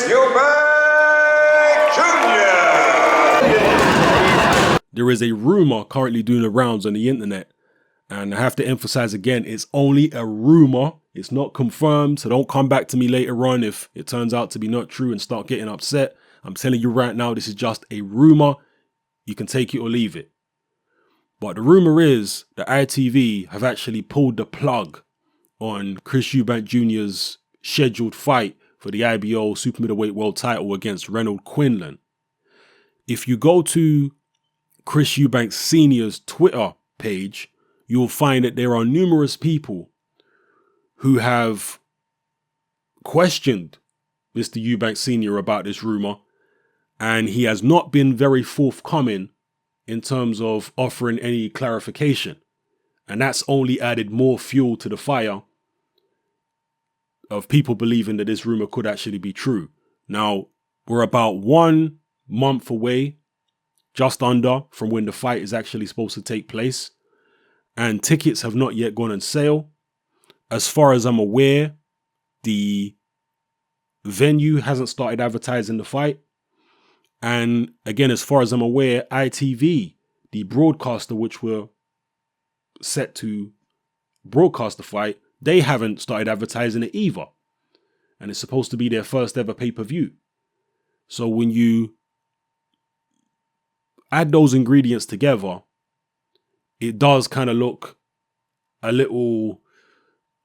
Eubank Jr. There is a rumor currently doing the rounds on the internet, and I have to emphasize again, it's only a rumor. It's not confirmed, so don't come back to me later on if it turns out to be not true and start getting upset. I'm telling you right now, this is just a rumor. You can take it or leave it. But the rumor is that ITV have actually pulled the plug on Chris Eubank Jr.'s scheduled fight for the IBO Super Middleweight World title against Renold Quinlan. If you go to Chris Eubank Sr.'s Twitter page, you'll find that there are numerous people who have questioned Mr. Eubank Sr. about this rumor, and he has not been very forthcoming in terms of offering any clarification. And that's only added more fuel to the fire of people believing that this rumor could actually be true. Now, we're about 1 month away, just under, from when the fight is actually supposed to take place, and tickets have not yet gone on sale. As far as I'm aware, the venue hasn't started advertising the fight. And again, as far as I'm aware, ITV, the broadcaster which were set to broadcast the fight, they haven't started advertising it either. And it's supposed to be their first ever pay-per-view. So when you add those ingredients together, it does kind of look a little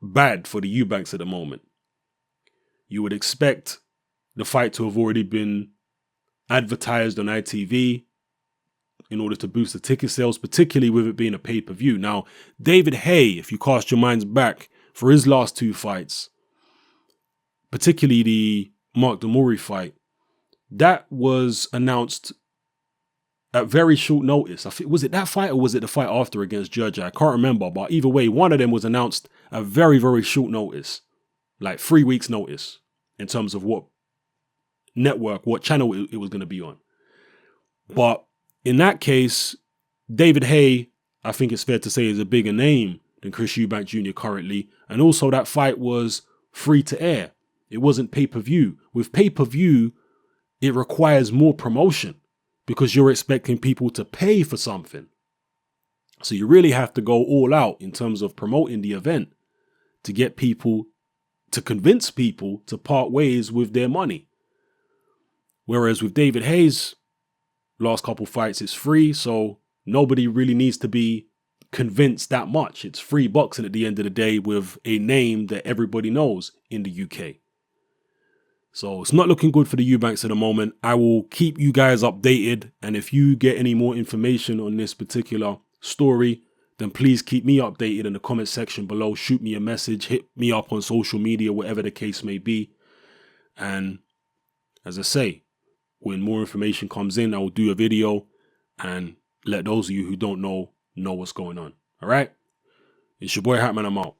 bad for the Eubanks at the moment. You would expect the fight to have already been advertised on ITV in order to boost the ticket sales, particularly with it being a pay-per-view. Now, David Haye, if you cast your minds back for his last 2 fights, particularly the Mark Demori fight, that was announced at very short notice. I think, was it that fight or was it the fight after against Georgia? I can't remember, but either way, one of them was announced at very, very short notice, like 3 weeks notice in terms of what network, what channel it was going to be on. But in that case, David Haye, I think it's fair to say, is a bigger name than Chris Eubank Jr. currently. And also that fight was free to air. It wasn't pay-per-view. With pay-per-view, it requires more promotion because you're expecting people to pay for something. So you really have to go all out in terms of promoting the event to get people, to convince people to part ways with their money. Whereas with David Haye's last couple fights, it's free, so nobody really needs to be convinced that much. It's free boxing at the end of the day with a name that everybody knows in the UK. So it's not looking good for the Eubanks at the moment. I will keep you guys updated, and if you get any more information on this particular story, then please keep me updated in the comment section below. Shoot me a message, hit me up on social media, whatever the case may be. And as I say, when more information comes in, I will do a video and let those of you who don't know what's going on. All right? It's your boy Hatman. I'm out.